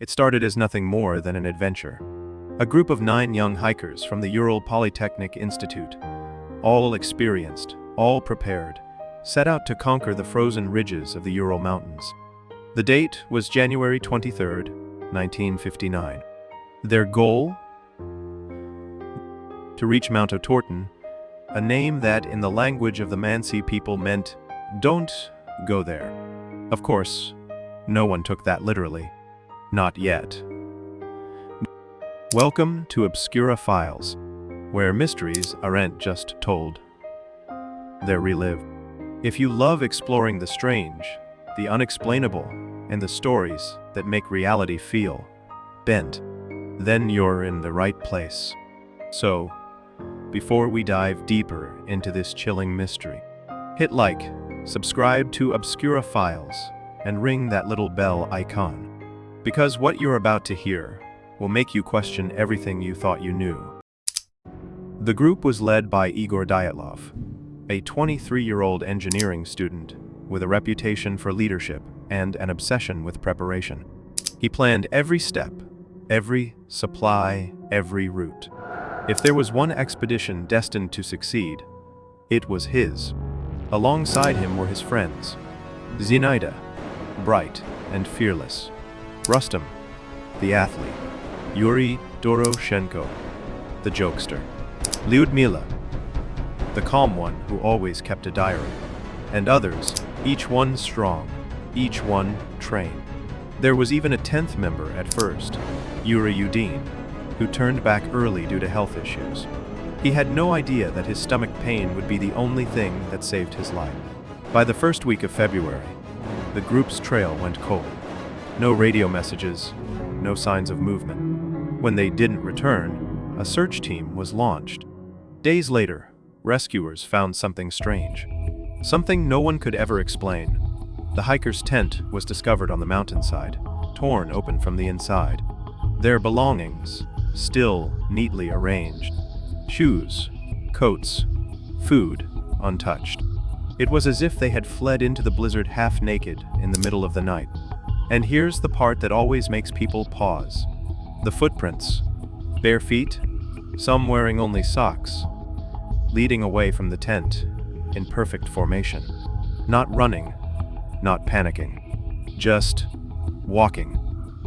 It started as nothing more than an adventure. A group of 9 young hikers from the Ural Polytechnic Institute, all experienced, all prepared, set out to conquer the frozen ridges of the Ural Mountains. The date was January 23, 1959. Their goal? To reach Mount Otorten, a name that in the language of the Mansi people meant, "Don't go there." Of course, no one took that literally. Not yet. Welcome to Obscura Files, where mysteries aren't just told, they're relived. If you love exploring the strange, the unexplainable, and the stories that make reality feel bent, then you're in the right place. So, before we dive deeper into this chilling mystery, hit like, subscribe to Obscura Files, and ring that little bell icon. Because what you're about to hear will make you question everything you thought you knew. The group was led by Igor Dyatlov, a 23-year-old engineering student with a reputation for leadership and an obsession with preparation. He planned every step, every supply, every route. If there was one expedition destined to succeed, it was his. Alongside him were his friends, Zinaida, bright and fearless, Rustam, the athlete, Yuri Doroshenko, the jokester, Lyudmila, the calm one who always kept a diary, and others, each one strong, each one trained. There was even a 10th member at first, Yuri Udin, who turned back early due to health issues. He had no idea that his stomach pain would be the only thing that saved his life. By the first week of February, the group's trail went cold. No radio messages, no signs of movement. When they didn't return, a search team was launched. Days later, rescuers found something strange. Something no one could ever explain. The hiker's tent was discovered on the mountainside, torn open from the inside. Their belongings, still neatly arranged. Shoes, coats, food, untouched. It was as if they had fled into the blizzard half naked in the middle of the night. And here's the part that always makes people pause. The footprints, bare feet, some wearing only socks, leading away from the tent in perfect formation. Not running, not panicking, just walking.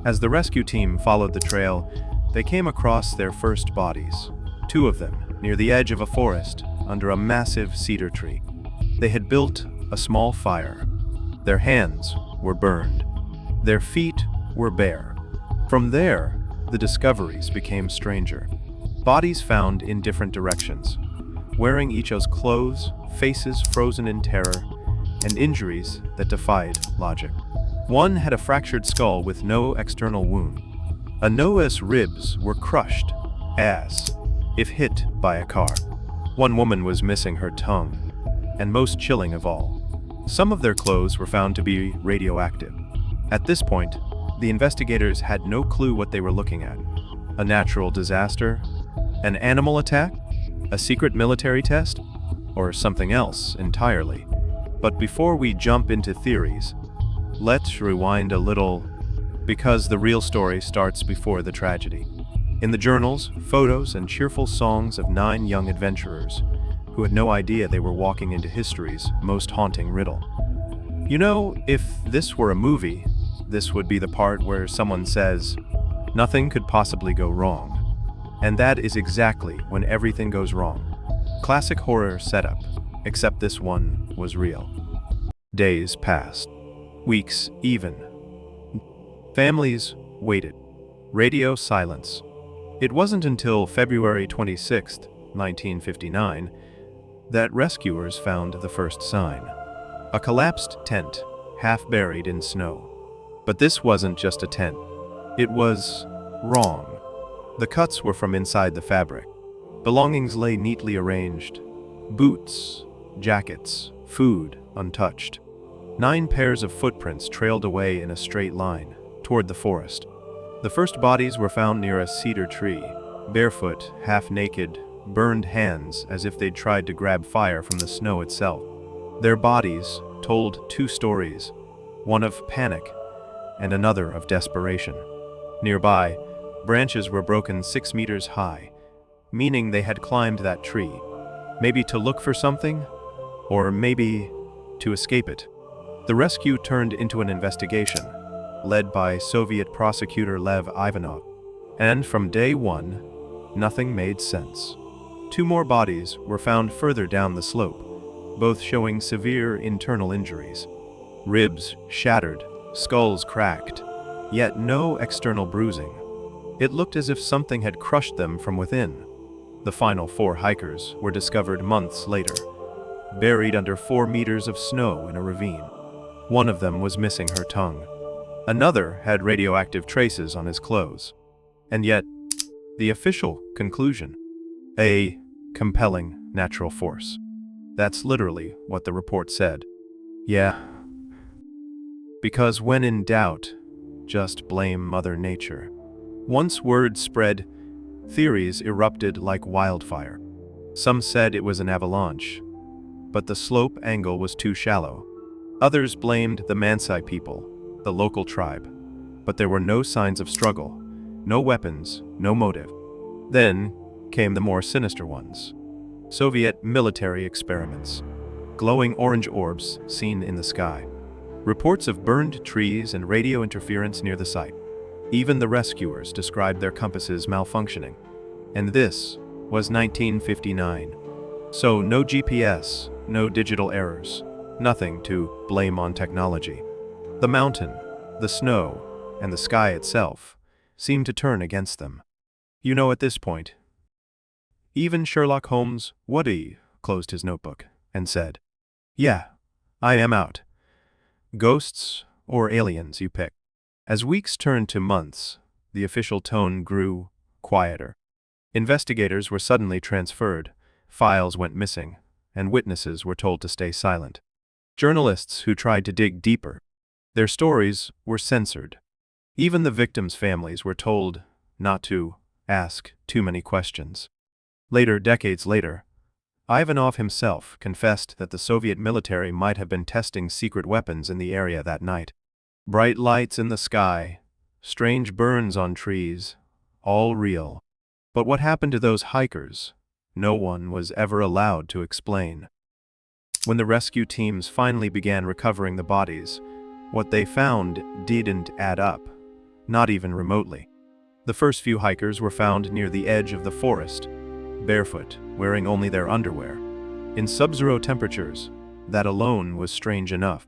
As the rescue team followed the trail, they came across their first bodies, 2 of them near the edge of a forest under a massive cedar tree. They had built a small fire. Their hands were burned. Their feet were bare. From there, the discoveries became stranger. Bodies found in different directions, wearing each other's clothes, faces frozen in terror, and injuries that defied logic. One had a fractured skull with no external wound. Anoa's ribs were crushed, as if hit by a car. One woman was missing her tongue, and most chilling of all, some of their clothes were found to be radioactive. At this point, the investigators had no clue what they were looking at. A natural disaster? An animal attack? A secret military test? Or something else entirely? But before we jump into theories, let's rewind a little, because the real story starts before the tragedy. In the journals, photos, and cheerful songs of 9 young adventurers who had no idea they were walking into history's most haunting riddle. You know, if this were a movie, this would be the part where someone says, "Nothing could possibly go wrong." And that is exactly when everything goes wrong. Classic horror setup, except this one was real. Days passed. Weeks even. Families waited. Radio silence. It wasn't until February 26, 1959, that rescuers found the first sign. A collapsed tent, half buried in snow. But this wasn't just a tent. It was wrong. The cuts were from inside the fabric. Belongings lay neatly arranged. Boots, jackets, food untouched. 9 pairs of footprints trailed away in a straight line toward the forest. The first bodies were found near a cedar tree, barefoot, half naked, burned hands as if they'd tried to grab fire from the snow itself. Their bodies told 2 stories, one of panic and another of desperation. Nearby, branches were broken 6 meters high, meaning they had climbed that tree, maybe to look for something, or maybe to escape it. The rescue turned into an investigation, led by Soviet prosecutor Lev Ivanov, and from day one, nothing made sense. 2 more bodies were found further down the slope, both showing severe internal injuries. Ribs shattered, skulls cracked, yet no external bruising. It looked as if something had crushed them from within. The final 4 hikers were discovered months later, buried under 4 meters of snow in a ravine. One of them was missing her tongue. Another had radioactive traces on his clothes. And yet, the official conclusion: a compelling natural force. That's literally what the report said. Yeah. Because when in doubt, just blame Mother Nature. Once word spread, theories erupted like wildfire. Some said it was an avalanche, but the slope angle was too shallow. Others blamed the Mansai people, the local tribe, but there were no signs of struggle, no weapons, no motive. Then came the more sinister ones. Soviet military experiments. Glowing orange orbs seen in the sky. Reports of burned trees and radio interference near the site. Even the rescuers described their compasses malfunctioning. And this was 1959. So no GPS, no digital errors, nothing to blame on technology. The mountain, the snow, and the sky itself seemed to turn against them. You know, at this point, even Sherlock Holmes Woody closed his notebook and said, "Yeah, I am out. Ghosts or aliens, you pick." As weeks turned to months, the official tone grew quieter. Investigators were suddenly transferred, files went missing, and witnesses were told to stay silent. Journalists who tried to dig deeper, their stories were censored. Even the victims' families were told not to ask too many questions. Later, decades later, Ivanov himself confessed that the Soviet military might have been testing secret weapons in the area that night. Bright lights in the sky, strange burns on trees, all real. But what happened to those hikers? No one was ever allowed to explain. When the rescue teams finally began recovering the bodies, what they found didn't add up, not even remotely. The first few hikers were found near the edge of the forest, barefoot, wearing only their underwear. In sub-zero temperatures, that alone was strange enough.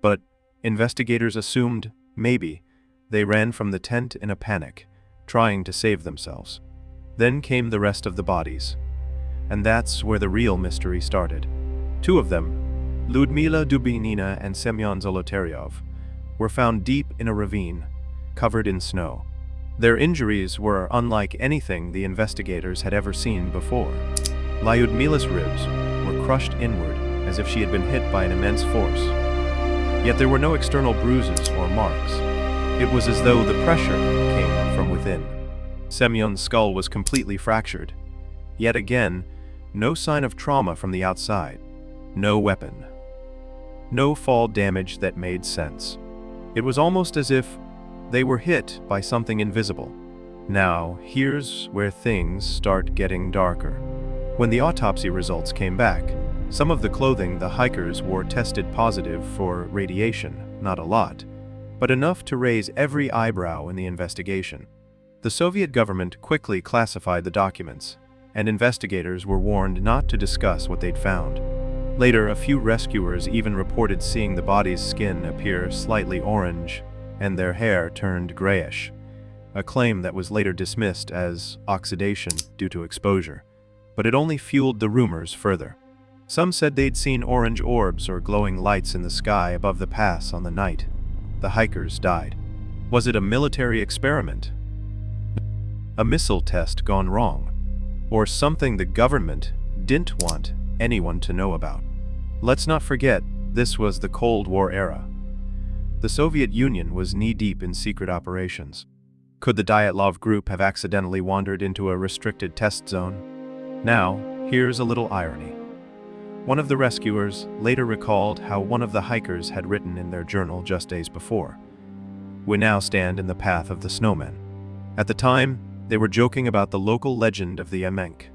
But investigators assumed, maybe, they ran from the tent in a panic, trying to save themselves. Then came the rest of the bodies. And that's where the real mystery started. 2 of them, Lyudmila Dubinina and Semyon Zolotaryov, were found deep in a ravine, covered in snow. Their injuries were unlike anything the investigators had ever seen before. Lyudmila's ribs were crushed inward as if she had been hit by an immense force. Yet there were no external bruises or marks. It was as though the pressure came from within. Semyon's skull was completely fractured. Yet again, no sign of trauma from the outside. No weapon. No fall damage that made sense. It was almost as if they were hit by something invisible. Now, here's where things start getting darker. When the autopsy results came back, some of the clothing the hikers wore tested positive for radiation, not a lot, but enough to raise every eyebrow in the investigation. The Soviet government quickly classified the documents, and investigators were warned not to discuss what they'd found. Later, a few rescuers even reported seeing the body's skin appear slightly orange, and their hair turned grayish, a claim that was later dismissed as oxidation due to exposure. But it only fueled the rumors further. Some said they'd seen orange orbs or glowing lights in the sky above the pass on the night the hikers died. Was it a military experiment? A missile test gone wrong? Or something the government didn't want anyone to know about? Let's not forget, this was the Cold War era. The Soviet Union was knee-deep in secret operations. Could the Dyatlov group have accidentally wandered into a restricted test zone? Now, here's a little irony. One of the rescuers later recalled how one of the hikers had written in their journal just days before, "We now stand in the path of the snowmen." At the time, they were joking about the local legend of the Emenk,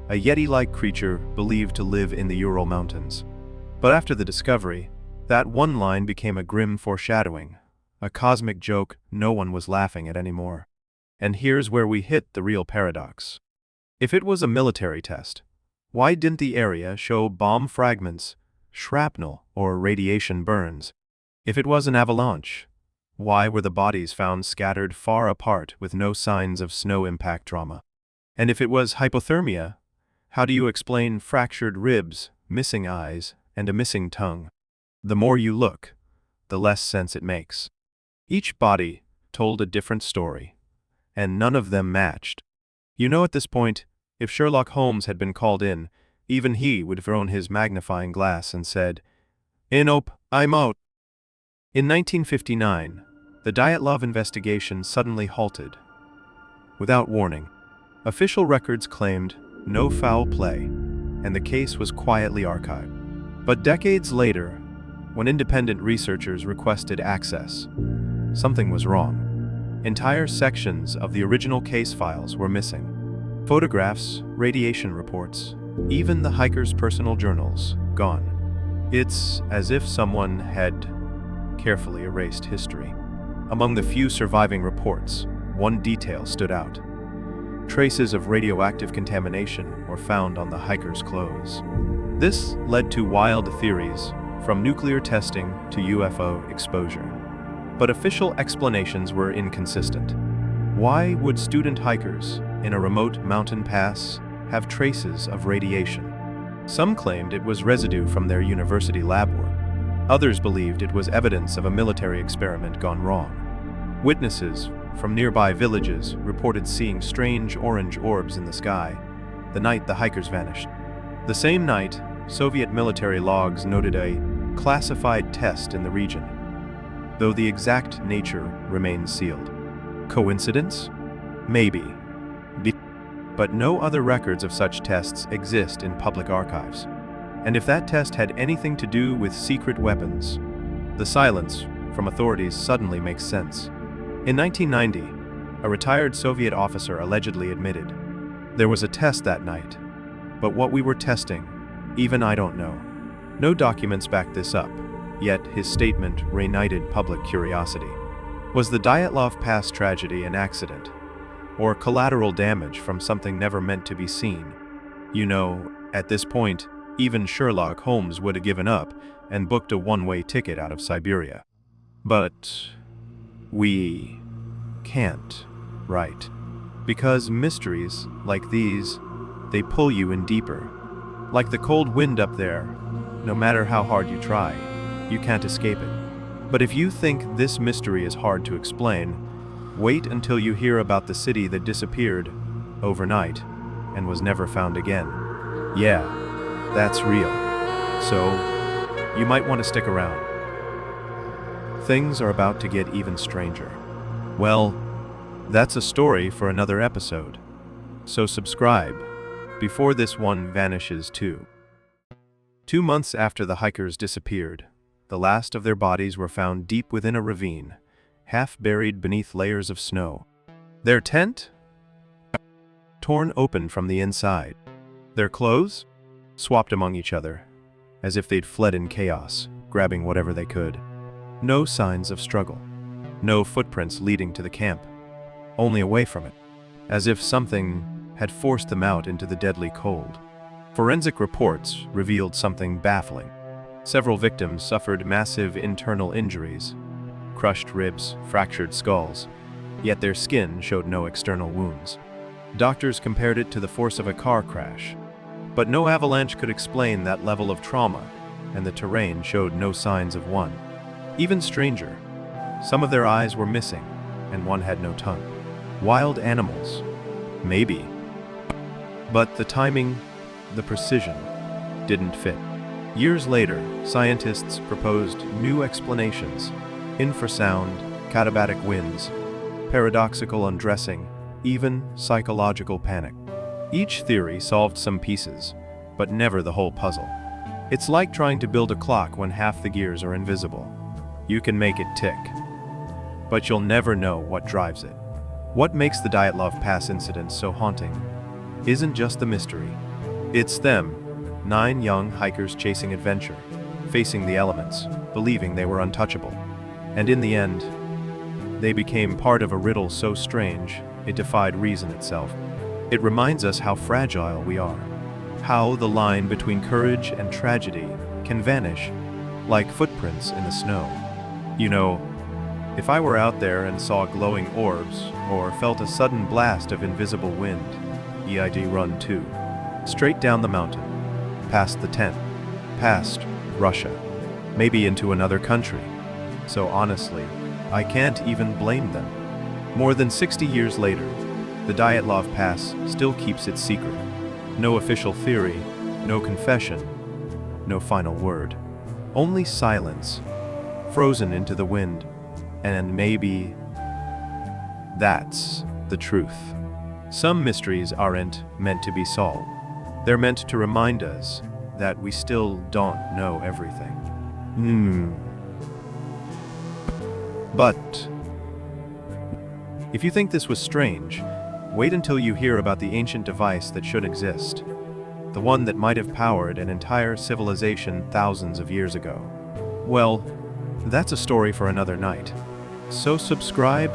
a Yeti-like creature believed to live in the Ural Mountains. But after the discovery, that one line became a grim foreshadowing, a cosmic joke no one was laughing at anymore. And here's where we hit the real paradox. If it was a military test, why didn't the area show bomb fragments, shrapnel, or radiation burns? If it was an avalanche, why were the bodies found scattered far apart with no signs of snow impact trauma? And if it was hypothermia, how do you explain fractured ribs, missing eyes, and a missing tongue? The more you look, the less sense it makes. Each body told a different story, and none of them matched. You know, at this point, if Sherlock Holmes had been called in, even he would have thrown his magnifying glass and said, "Nope, I'm out." In 1959, the Dyatlov investigation suddenly halted. Without warning, official records claimed no foul play, and the case was quietly archived. But decades later, when independent researchers requested access, something was wrong. Entire sections of the original case files were missing. Photographs, radiation reports, even the hikers' personal journals, gone. It's as if someone had carefully erased history. Among the few surviving reports, one detail stood out. Traces of radioactive contamination were found on the hikers' clothes. This led to wild theories, from nuclear testing to UFO exposure. But official explanations were inconsistent. Why would student hikers in a remote mountain pass have traces of radiation? Some claimed it was residue from their university lab work. Others believed it was evidence of a military experiment gone wrong. Witnesses from nearby villages reported seeing strange orange orbs in the sky the night the hikers vanished. The same night, Soviet military logs noted a classified test in the region, though the exact nature remains sealed. Coincidence? Maybe. But no other records of such tests exist in public archives. And if that test had anything to do with secret weapons, the silence from authorities suddenly makes sense. In 1990, a retired Soviet officer allegedly admitted, "There was a test that night, but what we were testing, even I don't know." No documents back this up, yet his statement reignited public curiosity. Was the Dyatlov Pass tragedy an accident, or collateral damage from something never meant to be seen? You know, at this point, even Sherlock Holmes would have given up and booked a one-way ticket out of Siberia. But we can't, right? Because mysteries like these, they pull you in deeper. Like the cold wind up there, no matter how hard you try, you can't escape it. But if you think this mystery is hard to explain, wait until you hear about the city that disappeared overnight and was never found again. Yeah, that's real. So, you might want to stick around. Things are about to get even stranger. Well, that's a story for another episode. So subscribe before this one vanishes too. 2 months after the hikers disappeared, the last of their bodies were found deep within a ravine, half buried beneath layers of snow. Their tent? Torn open from the inside. Their clothes? Swapped among each other, as if they'd fled in chaos, grabbing whatever they could. No signs of struggle. No footprints leading to the camp. Only away from it, as if something had forced them out into the deadly cold. Forensic reports revealed something baffling. Several victims suffered massive internal injuries, crushed ribs, fractured skulls, yet their skin showed no external wounds. Doctors compared it to the force of a car crash, but no avalanche could explain that level of trauma, and the terrain showed no signs of one. Even stranger, some of their eyes were missing, and one had no tongue. Wild animals, maybe. But the timing, the precision, didn't fit. Years later, scientists proposed new explanations: infrasound, katabatic winds, paradoxical undressing, even psychological panic. Each theory solved some pieces, but never the whole puzzle. It's like trying to build a clock when half the gears are invisible. You can make it tick, but you'll never know what drives it. What makes the Dyatlov Pass incident so haunting isn't just the mystery. It's them, 9 young hikers chasing adventure, facing the elements, believing they were untouchable. And in the end, they became part of a riddle so strange, it defied reason itself. It reminds us how fragile we are, how the line between courage and tragedy can vanish like footprints in the snow. You know, if I were out there and saw glowing orbs or felt a sudden blast of invisible wind, I'd run too. Straight down the mountain, past the tent, past Russia, maybe into another country. So honestly, I can't even blame them. More than 60 years later, the Dyatlov Pass still keeps its secret. No official theory, no confession, no final word. Only silence, frozen into the wind. And maybe that's the truth. Some mysteries aren't meant to be solved. They're meant to remind us that we still don't know everything. But if you think this was strange, wait until you hear about the ancient device that should exist. The one that might have powered an entire civilization thousands of years ago. Well, that's a story for another night. So subscribe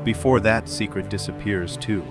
before that secret disappears too.